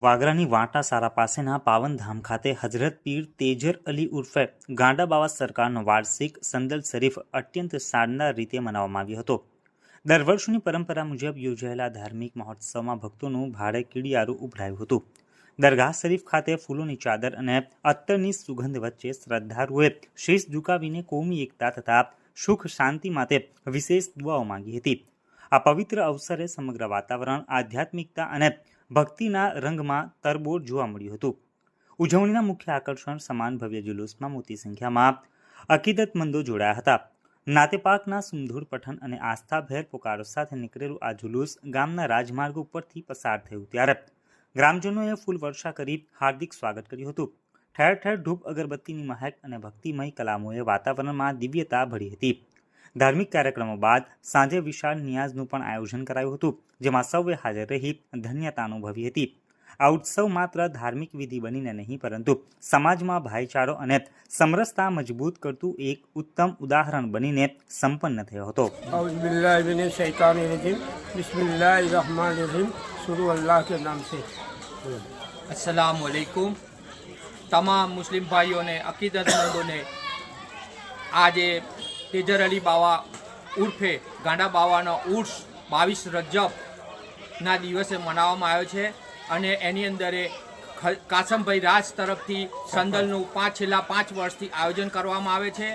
વાગરાની વાંટાસારા પાસેના પાવનધામ ખાતે હજરત પીર તેજર અલી ઉર્ફે ગાંડા બાવા સરકારનો વાર્ષિક સંદલ શરીફ અત્યંત શાનદાર રીતે મનાવવામાં આવ્યો હતો। દર વર્ષની પરંપરા મુજબ યોજાયેલા ધાર્મિક મહોત્સવમાં ભક્તોનું ભારે કીડિયારું ઉભરાયું હતું। દરગાહ શરીફ ખાતે ફૂલોની ચાદર અને અત્તરની સુગંધ વચ્ચે શ્રદ્ધાળુઓએ શીશ ઝુકાવીને કોમી એકતા તથા સુખ શાંતિ માટે વિશેષ દુઆઓ માંગી હતી। આ પવિત્ર અવસરે સમગ્ર વાતાવરણ આધ્યાત્મિકતા અને ભક્તિના રંગમાં તરબોળ જોવા મળ્યું હતું। ઉજવણીના મુખ્ય આકર્ષણ સમાન ભવ્ય જુલુસમાં મોટી સંખ્યામાં અકીદતમંદો જોડાયા હતા। નાતેપાકના સુમધુર પઠન અને આસ્થાભેર પોકારો સાથે નીકળેલું આ જુલુસ ગામના રાજમાર્ગ ઉપરથી પસાર થયું ત્યારે ગ્રામજનોએ ફૂલ વર્ષા કરી હાર્દિક સ્વાગત કર્યું હતું। ઠેર ઠેર ધૂપ અગરબત્તીની મહેક અને ભક્તિમય કલામોએ વાતાવરણમાં દિવ્યતા ભરી હતી। ધાર્મિક કાર્યક્રમો બાદ સાંજે વિશાળ નિયાઝનું પણ આયોજન કરાયું હતું, જેમાં સૌએ હાજર રહી ધન્યતા અનુભવી હતી। આ ઉત્સવ માત્ર ધાર્મિક વિધિ બનીને નહીં, પરંતુ સમાજમાં ભાઈચારો અને સમરસતા મજબૂત કરતું એક ઉત્તમ ઉદાહરણ બનીને સંપન્ન થયો હતો। शुरू अल्लाह के नाम से। अस्सलाम वालेकुम। तमाम मुस्लिम भाइयों ने अकीदतमंदों ने आज तेजर अली बावा उर्फे गांडा बावानो उर्स 22 रजबना દિવસે મનાવવામાં આવ્યો છે અને એની અંદર કાસમભાઈ રાજ તરફથી સંદલનું છેલ્લા 5 વર્ષથી આયોજન કરવામાં આવે છે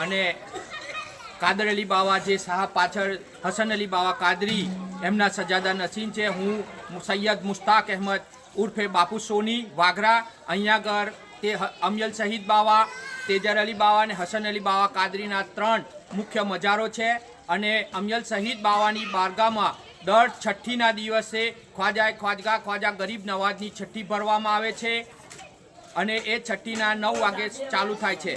અને કાદર અલી બાવા જે સાહેબ પાછળ હસન અલી બાવા કાદરી એમના સજાદા નસીન છે। હું સૈયદ મુશ્તાક અહેમદ ઉર્ફે બાપુ સોની વાગરા અહીંયા આગળ તે અમયલ શહીદ બાવા, તેજર અલી બાવા અને હસન અલી બાવા કાદરીના 3 મુખ્ય મજારો છે અને અમયલ શહીદ બાવાની બારગામાં દર છઠ્ઠીના દિવસે ખ્વાજા ગરીબ નવાજની છઠ્ઠી ભરવામાં આવે છે અને એ છઠ્ઠીના 9 વાગે ચાલુ થાય છે।